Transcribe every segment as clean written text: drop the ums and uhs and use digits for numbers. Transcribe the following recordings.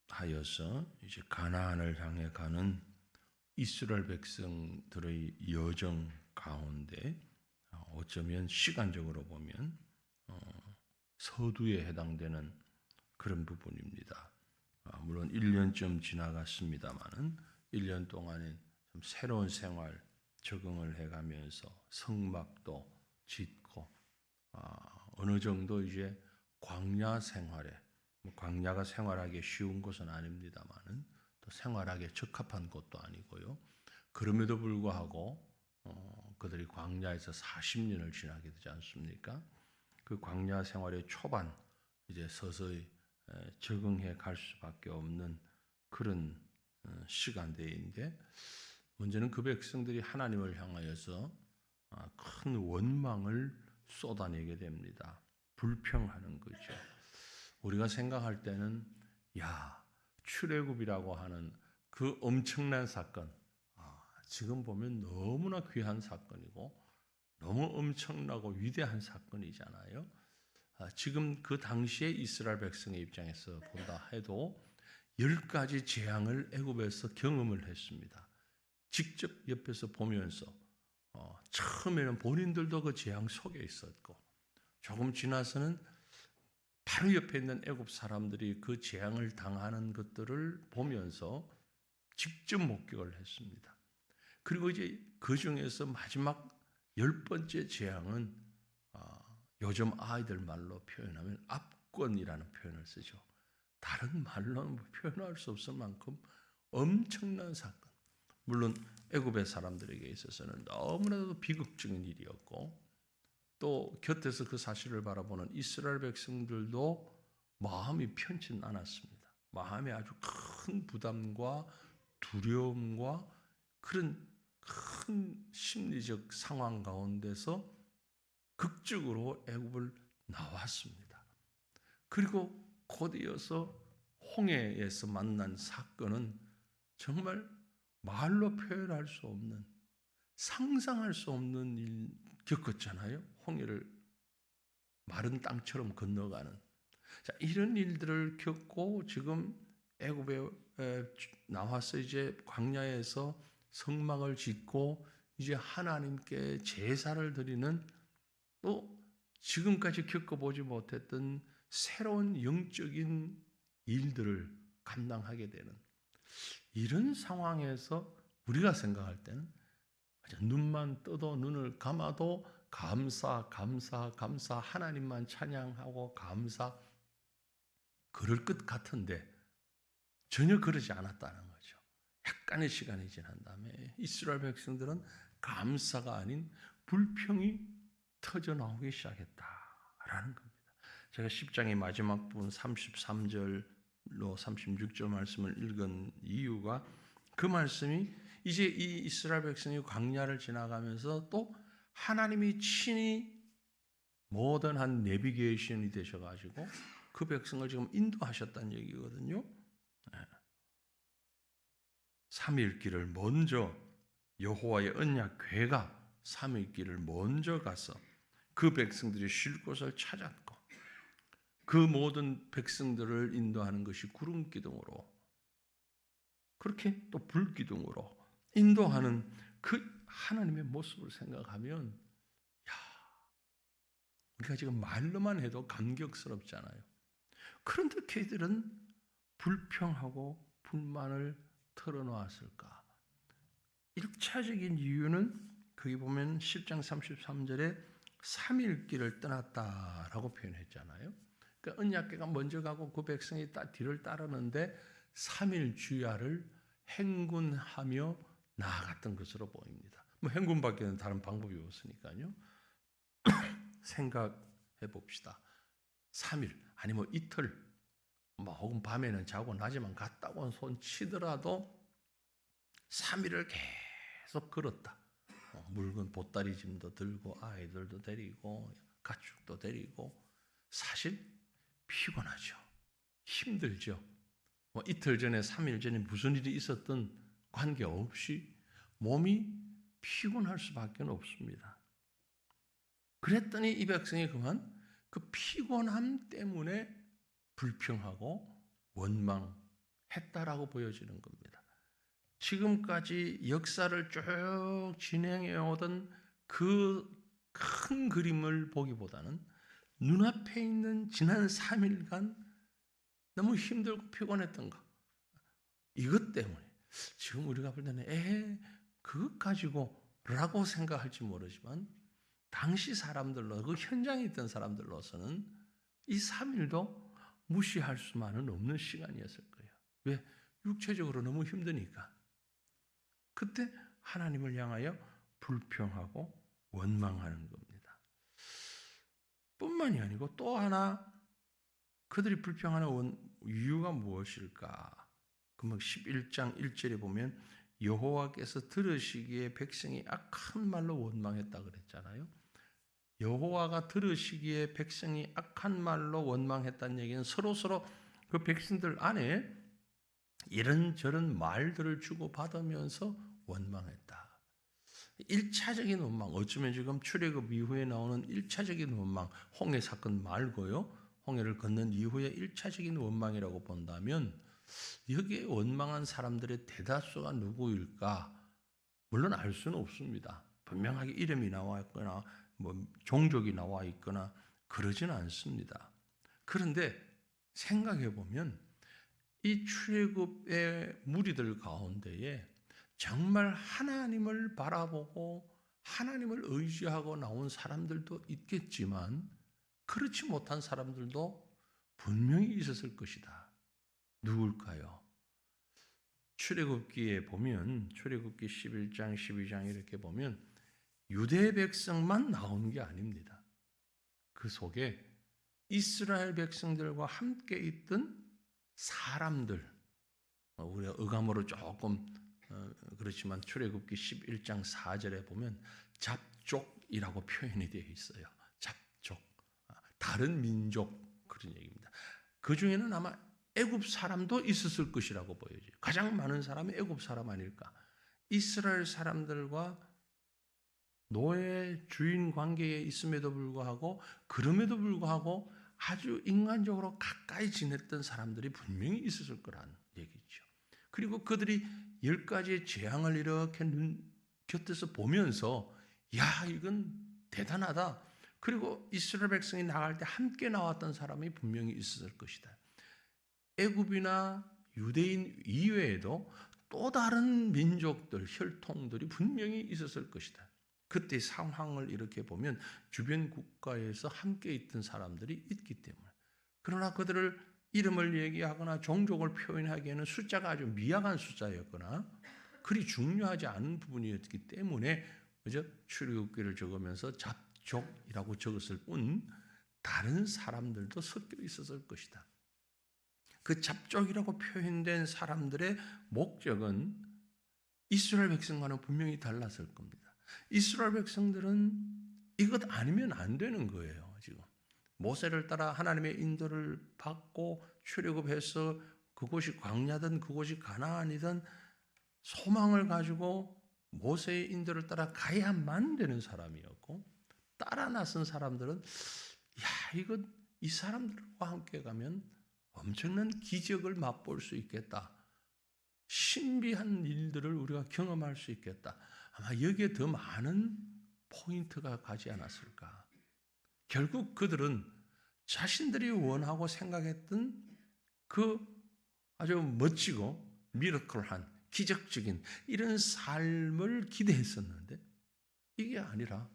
출애굽하여서 이제 가나안을 향해 가는 이스라엘 백성들의 여정 가운데 어쩌면 시간적으로 보면 서두에 해당되는 그런 부분입니다. 물론 1년쯤 지나갔습니다마는 1년 동안에 좀 새로운 생활 적응을 해가면서 성막도 짓고 어느 정도 이제 광야 생활에 광야가 생활하기 쉬운 곳은 아닙니다만은 또 생활하기에 적합한 곳도 아니고요. 그럼에도 불구하고 그들이 광야에서 40년을 지나게 되지 않습니까? 그 광야 생활의 초반 이제 서서히 적응해 갈 수밖에 없는 그런 시간대인데 문제는 그 백성들이 하나님을 향하여서 큰 원망을 쏟아내게 됩니다. 불평하는 거죠. 우리가 생각할 때는 출애굽이라고 하는 그 엄청난 사건, 지금 보면 너무나 귀한 사건이고 너무 엄청나고 위대한 사건이잖아요. 지금 그 당시에 이스라엘 백성의 입장에서 본다 해도 10가지 재앙을 애굽에서 경험을 했습니다. 직접 옆에서 보면서 처음에는 본인들도 그 재앙 속에 있었고 조금 지나서는 바로 옆에 있는 애굽 사람들이 그 재앙을 당하는 것들을 보면서 직접 목격을 했습니다. 그리고 이제 그 중에서 마지막 10번째 재앙은 요즘 아이들 말로 표현하면 압권이라는 표현을 쓰죠. 다른 말로는 표현할 수 없을 만큼 엄청난 사건. 물론 애굽의 사람들에게 있어서는 너무나도 비극적인 일이었고 또 곁에서 그 사실을 바라보는 이스라엘 백성들도 마음이 편치 않았습니다. 마음에 아주 큰 부담과 두려움과 그런 큰 심리적 상황 가운데서 극적으로 애굽을 나왔습니다. 그리고 곧 이어서 홍해에서 만난 사건은 정말 말로 표현할 수 없는 상상할 수 없는 일 겪었잖아요. 홍해를 마른 땅처럼 건너가는 이런 일들을 겪고 지금 애굽에 나와서 이제 광야에서 성막을 짓고 이제 하나님께 제사를 드리는 또 지금까지 겪어보지 못했던 새로운 영적인 일들을 감당하게 되는 이런 상황에서 우리가 생각할 때는 눈만 떠도 눈을 감아도 감사 하나님만 찬양하고 감사 그럴 것 같은데 전혀 그러지 않았다는 거죠. 약간의 시간이 지난 다음에 이스라엘 백성들은 감사가 아닌 불평이 터져 나오기 시작했다라는 겁니다. 제가 10장의 마지막 부분 33절로 36절 말씀을 읽은 이유가 그 말씀이 이제 이 이스라엘 백성이 광야를 지나가면서 또 하나님이 친히 모던한 내비게이션이 되셔가지고 그 백성을 지금 인도하셨다는 얘기거든요. 3일 길을 먼저 여호와의 언약 궤가 3일 길을 먼저 가서 그 백성들이 쉴 곳을 찾았고 그 모든 백성들을 인도하는 것이 구름 기둥으로 그렇게 또 불 기둥으로 인도하는 그 하나님의 모습을 생각하면 우리가 지금 말로만 해도 감격스럽잖아요. 그런데 걔들은 불평하고 불만을 털어놓았을까? 1차적인 이유는 거기 보면 10장 33절에 3일 길을 떠났다라고 표현했잖아요. 그러니까 언약궤가 먼저 가고 그 백성이 뒤를 따르는데 3일 주야를 행군하며 나아갔던 것으로 보입니다. 행군밖에는 다른 방법이 없으니까요. 생각해 봅시다. 3일 아니 이틀 혹은 밤에는 자고 낮에만 갔다 온 손 치더라도 3일을 계속 걸었다. 물건 보따리 짐도 들고 아이들도 데리고 가축도 데리고 사실 피곤하죠. 힘들죠. 이틀 전에 3일 전에 무슨 일이 있었던 관계없이 몸이 피곤할 수밖에 없습니다. 그랬더니 이 백성이 그만 그 피곤함 때문에 불평하고 원망했다라고 보여지는 겁니다. 지금까지 역사를 쭉 진행해 오던 그 큰 그림을 보기보다는 눈앞에 있는 지난 3일간 너무 힘들고 피곤했던 거, 이것 때문에 지금 우리가 볼 때는 그것 가지고 라고 생각할지 모르지만 당시 사람들로, 그 현장에 있던 사람들로서는 이 3일도 무시할 수만은 없는 시간이었을 거예요. 왜? 육체적으로 너무 힘드니까. 그때 하나님을 향하여 불평하고 원망하는 겁니다. 뿐만이 아니고 또 하나 그들이 불평하는 이유가 무엇일까? 그 11장 1절에 보면 여호와께서 들으시기에 백성이 악한 말로 원망했다 그랬잖아요. 여호와가 들으시기에 백성이 악한 말로 원망했다는 얘기는 서로 그 백성들 안에 이런저런 말들을 주고받으면서 원망했다. 1차적인 원망, 어쩌면 지금 출애굽 이후에 나오는 1차적인 원망, 홍해 사건 말고요. 홍해를 건넌 이후에 1차적인 원망이라고 본다면 여기에 원망한 사람들의 대다수가 누구일까? 물론 알 수는 없습니다. 분명하게 이름이 나와 있거나 종족이 나와 있거나 그러지는 않습니다. 그런데 생각해 보면 이 출애굽의 무리들 가운데에 정말 하나님을 바라보고 하나님을 의지하고 나온 사람들도 있겠지만 그렇지 못한 사람들도 분명히 있었을 것이다. 누굴까요? 출애굽기에 보면 출애굽기 11장 12장 이렇게 보면 유대 백성만 나온 게 아닙니다. 그 속에 이스라엘 백성들과 함께 있던 사람들, 우리가 의감으로 조금 그렇지만 출애굽기 11장 4절에 보면 잡족이라고 표현이 되어 있어요. 잡족, 다른 민족 그런 얘기입니다. 그 중에는 아마 애굽 사람도 있었을 것이라고 보여져요. 가장 많은 사람이 애굽 사람 아닐까. 이스라엘 사람들과 노예 주인 관계에 있음에도 불구하고 그럼에도 불구하고 아주 인간적으로 가까이 지냈던 사람들이 분명히 있었을 거란 얘기죠. 그리고 그들이 10가지의 재앙을 이렇게 곁에서 보면서 야, 이건 대단하다. 그리고 이스라엘 백성이 나갈 때 함께 나왔던 사람이 분명히 있었을 것이다. 애굽이나 유대인 이외에도 또 다른 민족들, 혈통들이 분명히 있었을 것이다. 그때 상황을 이렇게 보면 주변 국가에서 함께 있던 사람들이 있기 때문에. 그러나 그들을 이름을 얘기하거나 종족을 표현하기에는 숫자가 아주 미약한 숫자였거나 그리 중요하지 않은 부분이었기 때문에 그저 출애굽기를 적으면서 잡족이라고 적었을 뿐 다른 사람들도 섞여 있었을 것이다. 그 잡족이라고 표현된 사람들의 목적은 이스라엘 백성과는 분명히 달랐을 겁니다. 이스라엘 백성들은 이것 아니면 안 되는 거예요. 지금 모세를 따라 하나님의 인도를 받고 출애굽해서 그곳이 광야든 그곳이 가나안이든 소망을 가지고 모세의 인도를 따라 가야만 되는 사람이었고 따라 나선 사람들은 야, 이건 이 사람들과 함께 가면 엄청난 기적을 맛볼 수 있겠다. 신비한 일들을 우리가 경험할 수 있겠다. 아마 여기에 더 많은 포인트가 가지 않았을까. 결국 그들은 자신들이 원하고 생각했던 그 아주 멋지고 미러클한 기적적인 이런 삶을 기대했었는데 이게 아니라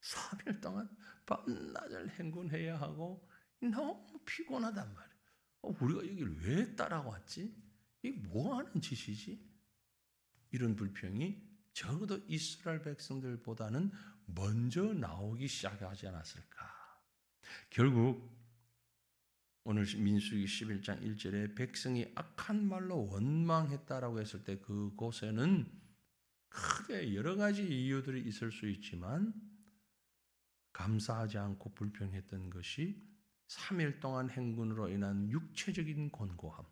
3일 동안 밤낮을 행군해야 하고 너무 피곤하단 말이에요. 우리가 여기를 왜 따라왔지? 이게 뭐하는 짓이지? 이런 불평이 적어도 이스라엘 백성들보다는 먼저 나오기 시작하지 않았을까. 결국 오늘 민수기 11장 1절에 백성이 악한 말로 원망했다라고 했을 때 그곳에는 크게 여러 가지 이유들이 있을 수 있지만 감사하지 않고 불평했던 것이 3일 동안 행군으로 인한 육체적인 곤고함,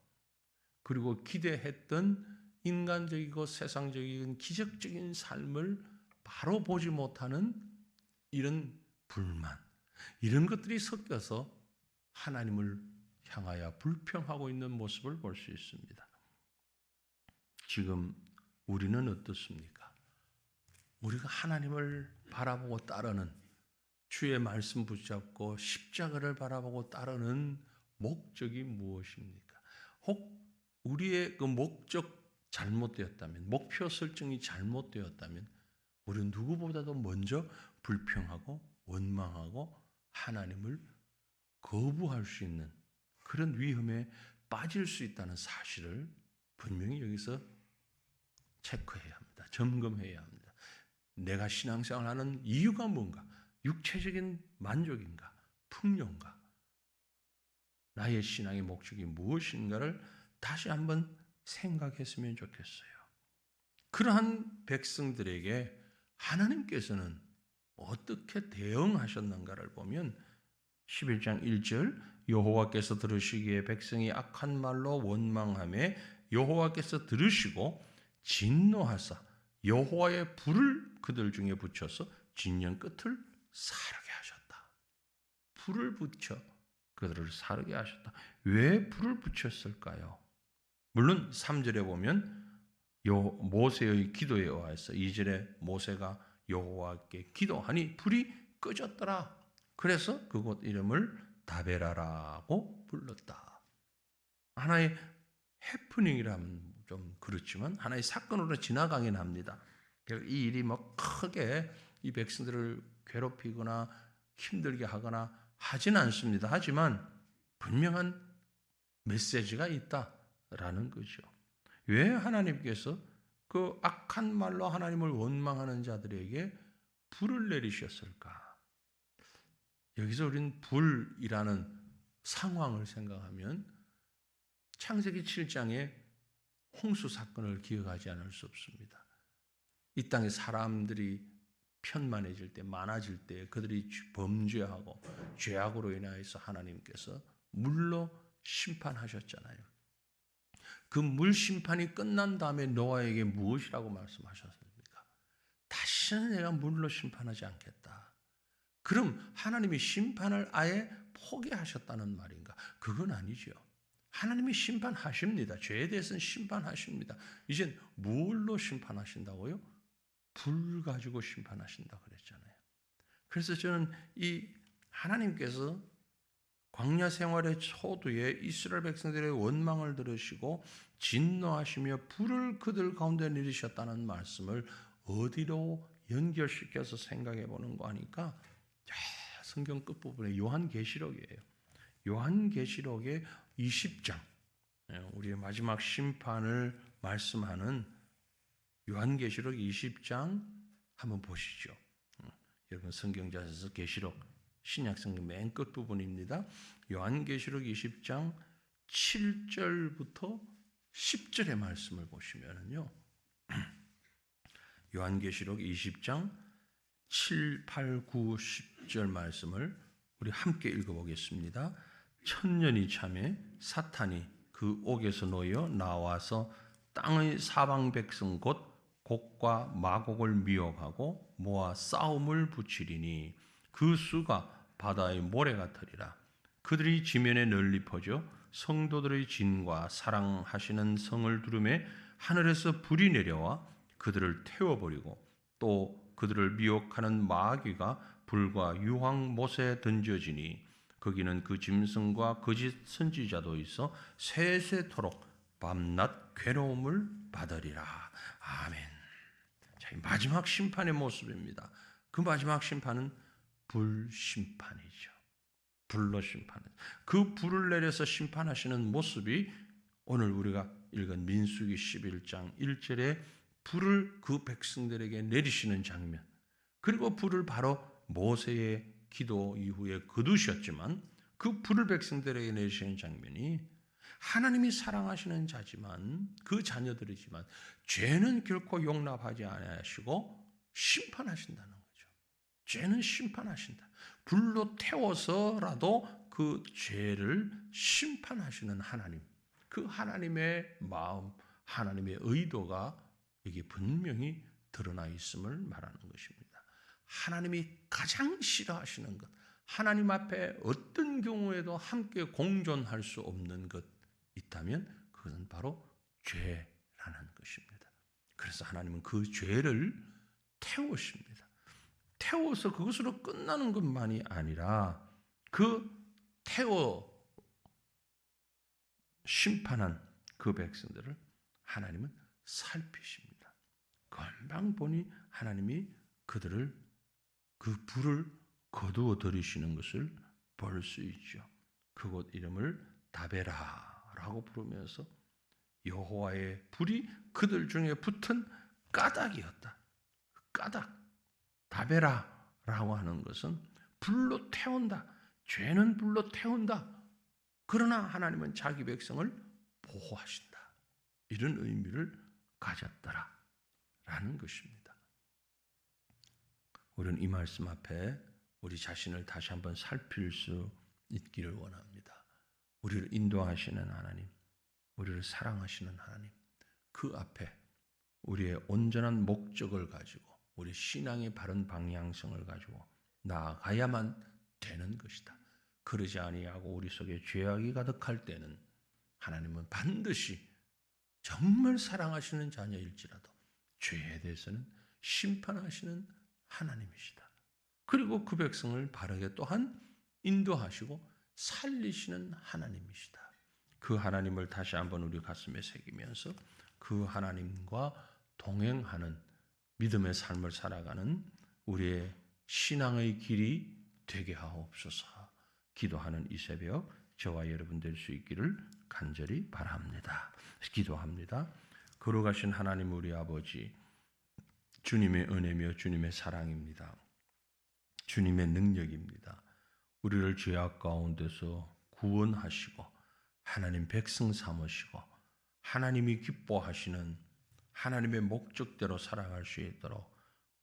그리고 기대했던 인간적이고 세상적인 기적적인 삶을 바로 보지 못하는 이런 불만, 이런 것들이 섞여서 하나님을 향하여 불평하고 있는 모습을 볼 수 있습니다. 지금 우리는 어떻습니까? 우리가 하나님을 바라보고 따르는, 주의 말씀 붙잡고 십자가를 바라보고 따르는 목적이 무엇입니까? 혹 우리의 그 목적 잘못되었다면, 목표 설정이 잘못되었다면 우리는 누구보다도 먼저 불평하고 원망하고 하나님을 거부할 수 있는 그런 위험에 빠질 수 있다는 사실을 분명히 여기서 체크해야 합니다. 점검해야 합니다. 내가 신앙생활하는 이유가 뭔가? 육체적인 만족인가? 풍요인가? 나의 신앙의 목적이 무엇인가를 다시 한번 생각했으면 좋겠어요. 그러한 백성들에게 하나님께서는 어떻게 대응하셨는가를 보면 11장 1절 여호와께서 들으시기에 백성이 악한 말로 원망하며 여호와께서 들으시고 진노하사 여호와의 불을 그들 중에 붙여서 진영 끝을 사르게 하셨다. 불을 붙여 그들을 사르게 하셨다. 왜 불을 붙였을까요? 물론 3절에 보면 모세의 기도에 의해서 2절에 모세가 여호와께 기도하니 불이 꺼졌더라. 그래서 그곳 이름을 다베라라고 불렀다. 하나의 해프닝이라면 좀 그렇지만 하나의 사건으로 지나가긴 합니다. 이 일이 뭐 크게 이 백성들을 괴롭히거나 힘들게 하거나 하진 않습니다. 하지만 분명한 메시지가 있다라는 거죠. 왜 하나님께서 그 악한 말로 하나님을 원망하는 자들에게 불을 내리셨을까? 여기서 우리는 불이라는 상황을 생각하면 창세기 7장의 홍수 사건을 기억하지 않을 수 없습니다. 이 땅에 사람들이 편만해질 때, 많아질 때 그들이 범죄하고 죄악으로 인하여서 하나님께서 물로 심판하셨잖아요. 그 물 심판이 끝난 다음에 노아에게 무엇이라고 말씀하셨습니까? 다시는 내가 물로 심판하지 않겠다. 그럼 하나님이 심판을 아예 포기하셨다는 말인가? 그건 아니죠. 하나님이 심판하십니다. 죄에 대해서는 심판하십니다. 이젠 뭘로 심판하신다고요? 불 가지고 심판하신다 그랬잖아요. 그래서 저는 이 하나님께서 광야 생활의 초두에 이스라엘 백성들의 원망을 들으시고 진노하시며 불을 그들 가운데 내리셨다는 말씀을 어디로 연결시켜서 생각해 보는 거 하니까 성경 끝부분에 요한계시록이에요. 요한계시록의 20장, 우리의 마지막 심판을 말씀하는 요한계시록 20장 한번 보시죠. 여러분 성경자에서 계시록 신약성경 맨 끝부분입니다. 요한계시록 20장 7절부터 10절의 말씀을 보시면요. 요한계시록 20장 7, 8, 9, 10절 말씀을 우리 함께 읽어보겠습니다. 천년이 참에 사탄이 그 옥에서 놓여 나와서 땅의 사방 백성 곧 곡과 마곡을 미혹하고 모아 싸움을 붙이리니 그 수가 바다의 모래 같으리라. 그들이 지면에 널리 퍼져 성도들의 진과 사랑하시는 성을 두르매 하늘에서 불이 내려와 그들을 태워버리고 또 그들을 미혹하는 마귀가 불과 유황못에 던져지니 거기는 그 짐승과 거짓 선지자도 있어 세세토록 밤낮 괴로움을 받으리라. 아멘. 자, 마지막 심판의 모습입니다. 그 마지막 심판은 불심판이죠. 불로 심판은. 그 불을 내려서 심판하시는 모습이 오늘 우리가 읽은 민수기 11장 1절에 불을 그 백성들에게 내리시는 장면, 그리고 불을 바로 모세의 기도 이후에 거두셨지만 그 불을 백성들에게 내리시는 장면이 하나님이 사랑하시는 자지만 그 자녀들이지만 죄는 결코 용납하지 아니하시고 심판하신다는 거죠. 죄는 심판하신다. 불로 태워서라도 그 죄를 심판하시는 하나님, 그 하나님의 마음, 하나님의 의도가 여기 분명히 드러나 있음을 말하는 것입니다. 하나님이 가장 싫어하시는 것, 하나님 앞에 어떤 경우에도 함께 공존할 수 없는 것 있다면 그것은 바로 죄라는 것입니다. 그래서 하나님은 그 죄를 태우십니다. 태워서 그것으로 끝나는 것만이 아니라 그 태워 심판한 그 백성들을 하나님은 살피십니다. 금방 보니 하나님이 그들을 그 불을 거두어 들이시는 것을 볼 수 있죠. 그곳 이름을 다베라라고 부르면서 여호와의 불이 그들 중에 붙은 까닭이었다. 까닭, 다베라라고 하는 것은 불로 태운다. 죄는 불로 태운다. 그러나 하나님은 자기 백성을 보호하신다. 이런 의미를 가졌더라라는 것입니다. 우리는 이 말씀 앞에 우리 자신을 다시 한번 살필 수 있기를 원합니다. 우리를 인도하시는 하나님, 우리를 사랑하시는 하나님, 그 앞에 우리의 온전한 목적을 가지고 우리 신앙의 바른 방향성을 가지고 나아가야만 되는 것이다. 그러지 아니하고 우리 속에 죄악이 가득할 때는 하나님은 반드시 정말 사랑하시는 자녀일지라도 죄에 대해서는 심판하시는 하나님이시다. 그리고 그 백성을 바르게 또한 인도하시고 살리시는 하나님이시다. 그 하나님을 다시 한번 우리 가슴에 새기면서 그 하나님과 동행하는 믿음의 삶을 살아가는 우리의 신앙의 길이 되게 하옵소서. 기도하는 이 새벽 저와 여러분 될 수 있기를 간절히 바랍니다. 기도합니다. 거룩하신 하나님 우리 아버지, 주님의 은혜며 주님의 사랑입니다. 주님의 능력입니다. 우리를 죄악 가운데서 구원하시고 하나님 백성 삼으시고 하나님이 기뻐하시는 하나님의 목적대로 살아갈 수 있도록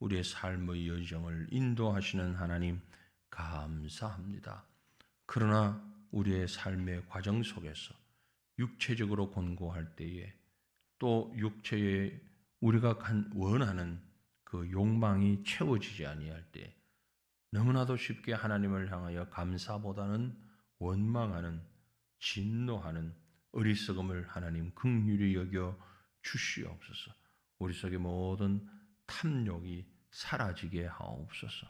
우리의 삶의 여정을 인도하시는 하나님 감사합니다. 그러나 우리의 삶의 과정 속에서 육체적으로 곤고할 때에 또 육체에 우리가 원하는 그 욕망이 채워지지 아니할 때 너무나도 쉽게 하나님을 향하여 감사보다는 원망하는, 진노하는 어리석음을 하나님 긍휼히 여겨 주시옵소서. 우리 속의 모든 탐욕이 사라지게 하옵소서.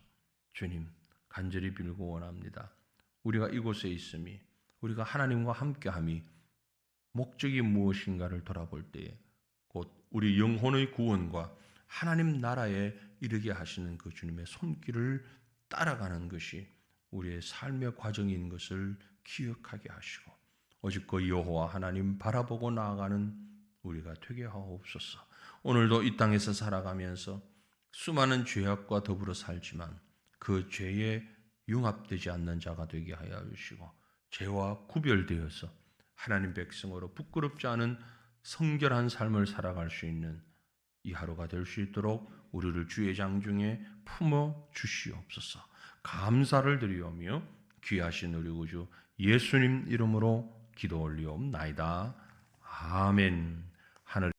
주님, 간절히 빌고 원합니다. 우리가 이곳에 있음이, 우리가 하나님과 함께함이 목적이 무엇인가를 돌아볼 때에 곧 우리 영혼의 구원과 하나님 나라에 이르게 하시는 그 주님의 손길을 따라가는 것이 우리의 삶의 과정인 것을 기억하게 하시고 오직 그 여호와 하나님 바라보고 나아가는 우리가 되게 하옵소서. 오늘도 이 땅에서 살아가면서 수많은 죄악과 더불어 살지만 그 죄에 융합되지 않는 자가 되게 하여 주시고 죄와 구별되어서 하나님 백성으로 부끄럽지 않은 성결한 삶을 살아갈 수 있는 이 하루가 될 수 있도록 우리를 주의 장중에 품어 주시옵소서. 감사를 드리오며 귀하신 우리 구주 예수님 이름으로 기도 올리옵나이다. 아멘. 하늘